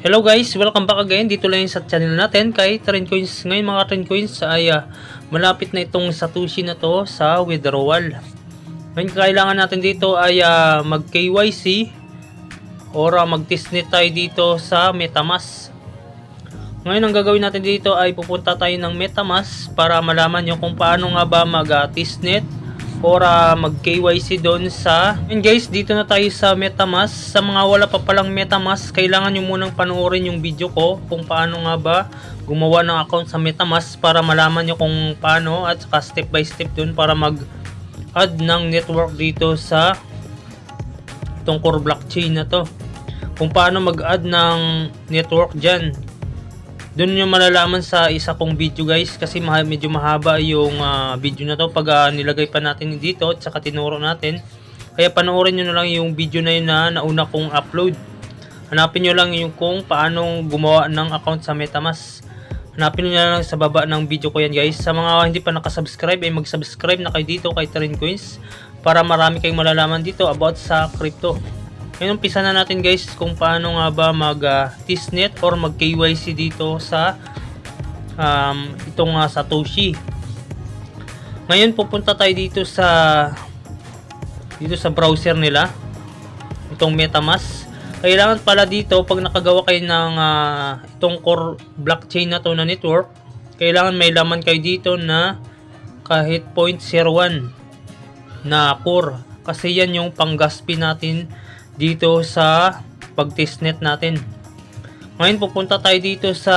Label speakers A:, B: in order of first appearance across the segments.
A: Hello guys, welcome back again dito lang sa channel natin kay Trendcoins. Ngayon mga Trendcoins ay malapit na itong Satoshi na to sa withdrawal. Ngayon kailangan natin dito ay mag KYC or mag-testnet tayo dito sa MetaMask. Ngayon ang gagawin natin dito ay pupunta tayo ng MetaMask para malaman nyo kung paano nga ba mag-testnet or mag KYC doon sa. And guys, dito na tayo sa MetaMask. Sa mga wala pa palang MetaMask, kailangan nyo munang panoorin yung video ko kung paano nga ba gumawa ng account sa MetaMask para malaman nyo kung paano at saka step by step doon para mag add ng network dito sa itong core blockchain na to, kung paano mag add ng network dyan. Doon nyo malalaman sa isa kong video guys, kasi medyo mahaba yung video na to pag nilagay pa natin dito at saka tinuro natin. Kaya panoorin nyo na lang yung video na yun na nauna kong upload. Hanapin nyo lang yung kung paano gumawa ng account sa MetaMask. Hanapin nyo na lang sa baba ng video ko yan guys. Sa mga hindi pa nakasubscribe ay mag-subscribe na kayo dito kay Trendcoins para marami kayong malalaman dito about sa crypto. Ngayon umpisa na natin guys kung paano nga ba mag-testnet or mag KYC dito sa itong Satoshi. Ngayon pupunta tayo dito sa browser nila, itong MetaMask. Kailangan pala dito pag nakagawa kayo ng itong core blockchain na to na network, kailangan may laman kayo dito na kahit 0.01 na core, kasi yan yung pang-gas fee natin dito sa pag-testnet natin. Ngayon pupunta tayo dito sa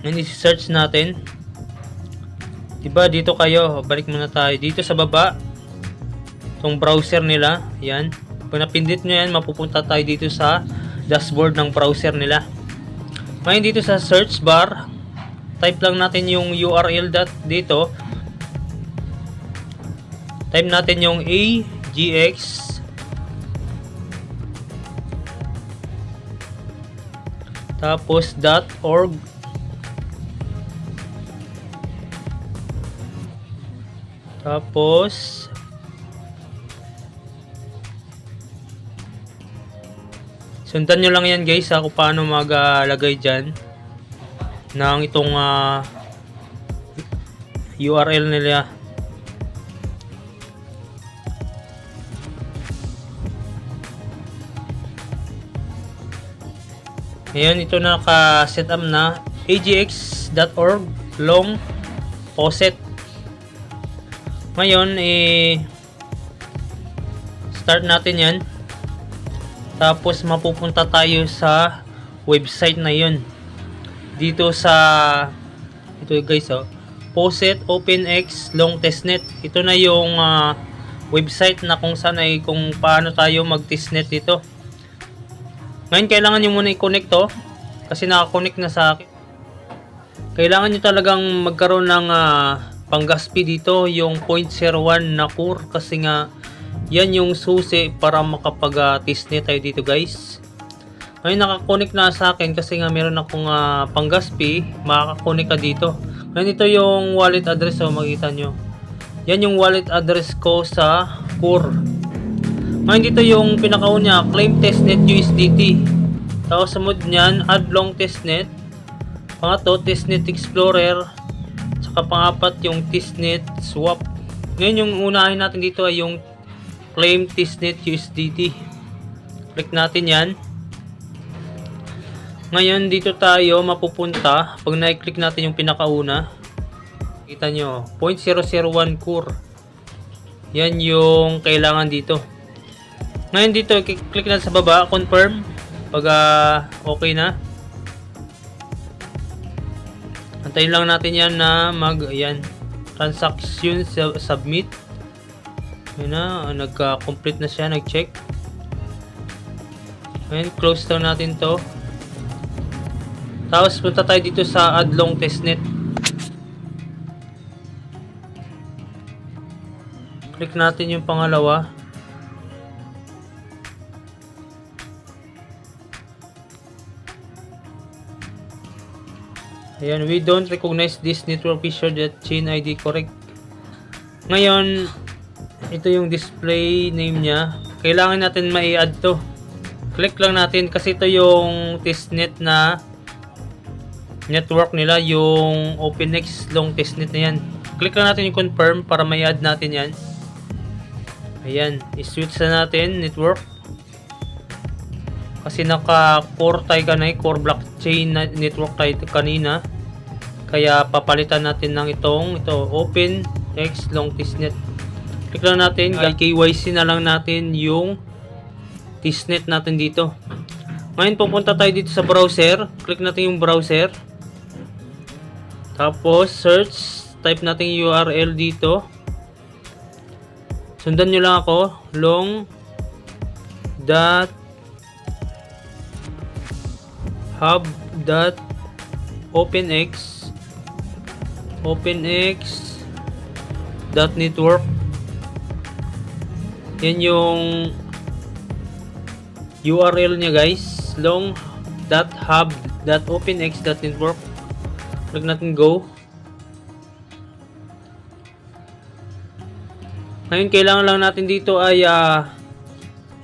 A: i-search natin. Diba dito kayo, balik muna tayo dito sa baba. Itong browser nila, yan. Pag napindit nyo yan, mapupunta tayo dito sa dashboard ng browser nila. Ngayon dito sa search bar, type lang natin yung URL dito. Type natin yung AGX tapos .org tapos sundan nyo lang yan guys kung paano maglagay dyan ng itong URL nila. Ngayon ito na naka-set up na agx.org long faucet. Ngayon start natin yan. Tapos mapupunta tayo sa website na yun. Dito sa ito guys faucet OpenX long testnet. Ito na yung website na kung saan ay kung paano tayo mag-testnet dito. Ngayon kailangan nyo muna i-connect to kasi naka-connect na sa akin. Kailangan nyo talagang magkaroon ng pang-gas fee dito, yung 0.01 na core, kasi nga yan yung susi para makapag-testnet tayo dito guys. Ngayon naka-connect na sa akin kasi nga meron akong pang-gas fee, makaka-connect ka dito. Ngayon ito yung wallet address, makikita nyo. Yan yung wallet address ko sa core. Ngayon dito yung pinakauna, claim testnet USDT. Tapos sumunod niyan, add long testnet. Pangatlo, testnet explorer. Saka pangapat yung testnet swap. Ngayon yung unahin natin dito ay yung claim testnet USDT. Click natin yan. Ngayon dito tayo mapupunta. Pag na-click natin yung pinakauna, kita nyo, 0.001 core. Yan yung kailangan dito. Ngayon dito, click na sa baba, confirm. Pag okay na. Antayin lang natin yan na transaction submit. Yan na, nagka-complete na siya, nag-check. Ngayon, close down natin to. Tapos punta tayo dito sa add long testnet. Click natin yung pangalawa. Ayan, we don't recognize this network. Be sure that chain ID correct. Ngayon, ito yung display name niya. Kailangan natin mai-add to. Click lang natin kasi ito yung testnet na network nila, yung OpenX long testnet na yan. Click lang natin yung confirm para may add natin yan. Ayan, i-switch na natin network. Kasi naka-core tayo kanina, core blockchain network tayo kanina. Kaya papalitan natin ng ito OpenX long testnet. Click lang natin, KYC na lang natin yung testnet natin dito. Ngayon pupunta tayo dito sa browser. Click natin yung browser. Tapos search, type natin yung URL dito. Sundan nyo lang ako, long.hub.openx.network. Yan yung URL niya guys, long.hub.openx.network. Click natin go. Ngayon kailangan lang natin dito ay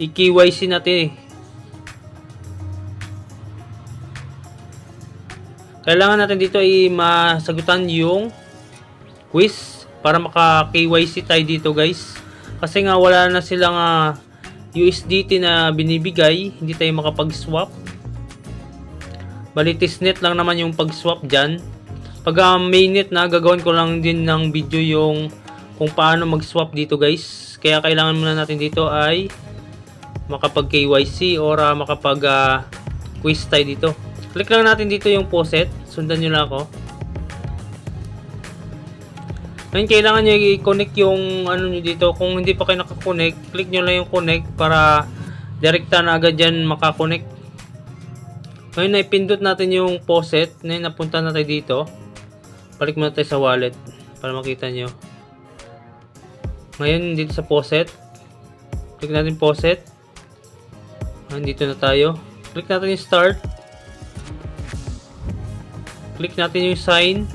A: i-KYC natin. Kailangan natin dito ay masagutan yung quiz para maka-KYC tayo dito guys. Kasi nga wala na silang USDT na binibigay, hindi tayo makapag-swap. Bali testnet lang naman yung pag-swap dyan. Pag mainnet na, gagawin ko lang din ng video yung kung paano mag-swap dito guys. Kaya kailangan muna natin dito ay makapag KYC or makapag quiz tayo dito. Click lang natin dito yung poset. Sundan nyo lang ako. Ngayon kailangan nyo i-connect yung ano nyo dito. Kung hindi pa kayo nakakonect, click nyo lang yung connect para direkta na agad dyan makakonect. Ngayon naipindot natin yung poset. Ngayon napunta na tayo dito. Balik muna tayo sa wallet para makita nyo. Ngayon dito sa poset, click natin poset. Ngayon dito na tayo. Click natin yung start. Click natin yung sign.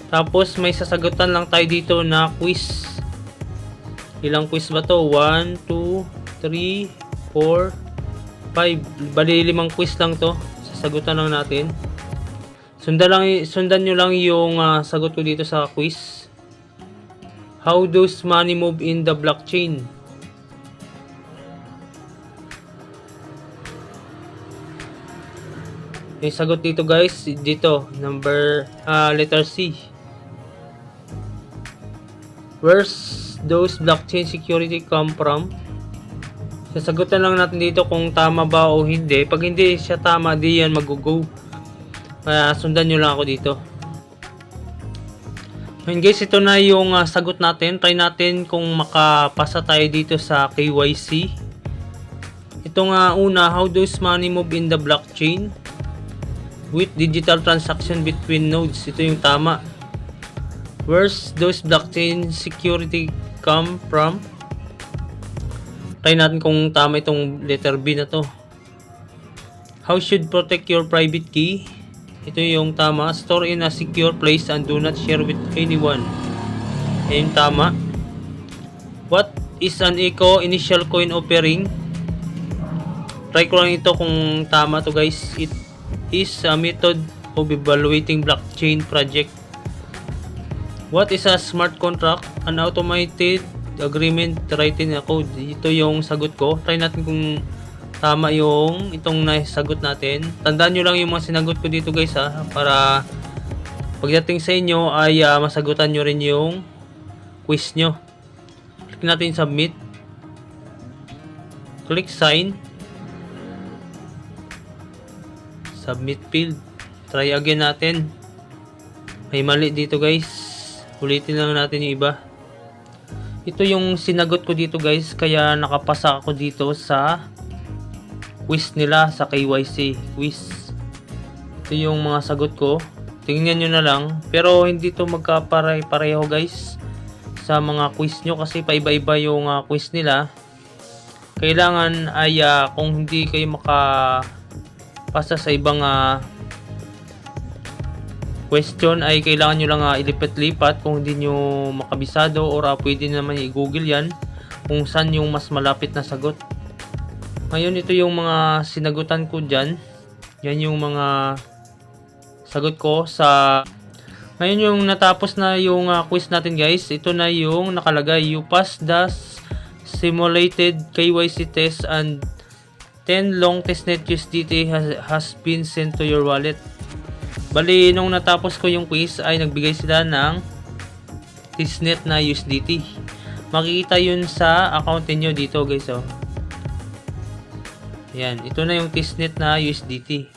A: Tapos may sasagutan lang tayo dito na quiz. Ilang quiz ba to? 1, 2, 3, 4, 5. Bali 5 quiz lang to. Sasagutan lang natin. Sundan nyo lang yung sagot ko dito sa quiz. How does money move in the blockchain? Yung sagot dito guys, dito letter C. Where's those blockchain security come from? Sasagutan lang natin dito kung tama ba o hindi. Pag hindi siya tama, di yan mag-go. Kaya sundan nyo lang ako dito. Ngayon guys, ito na yung sagot natin. Try natin kung makapasa tayo dito sa KYC. Ito nga una, how does money move in the blockchain with digital transaction between nodes? Ito yung tama. Where's those blockchain security come from? Try natin kung tama itong letter B na to. How should protect your private key? Ito yung tama. Store in a secure place and do not share with anyone. Yan yung tama. What is an echo initial coin offering? Try ko lang ito kung tama to guys. It is a method of evaluating blockchain project. What is a smart contract? An automated agreement written in a code. Ito yung sagot ko. Try natin kung tama yung itong nasagot natin. Tandaan nyo lang yung mga sinagot ko dito guys para pagdating sa inyo ay masagutan nyo rin yung quiz nyo. Click natin submit. Click sign. Submit field. Try again natin. May mali dito guys. Ulitin lang natin yung iba. Ito yung sinagot ko dito guys. Kaya nakapasa ako dito sa quiz nila sa KYC quiz. Ito yung mga sagot ko. Tingnan nyo na lang. Pero hindi to magkapareho guys sa mga quiz nyo. Kasi paiba-iba yung quiz nila. Kailangan ay kung hindi kayo makapasa sa ibang question ay kailangan nyo lang ilipat-lipat kung hindi nyo makabisado or pwede naman i-google yan kung saan yung mas malapit na sagot. Ngayon, ito yung mga sinagutan ko dyan. Yan yung mga sagot ko sa... Ngayon yung natapos na yung quiz natin guys. Ito na yung nakalagay. You passed the simulated KYC test and 10 long testnet USDT has been sent to your wallet. Bali, nung natapos ko yung quiz ay nagbigay sila ng testnet na USDT. Makikita yun sa account niyo dito guys. Oh. Yan, ito na yung testnet na USDT.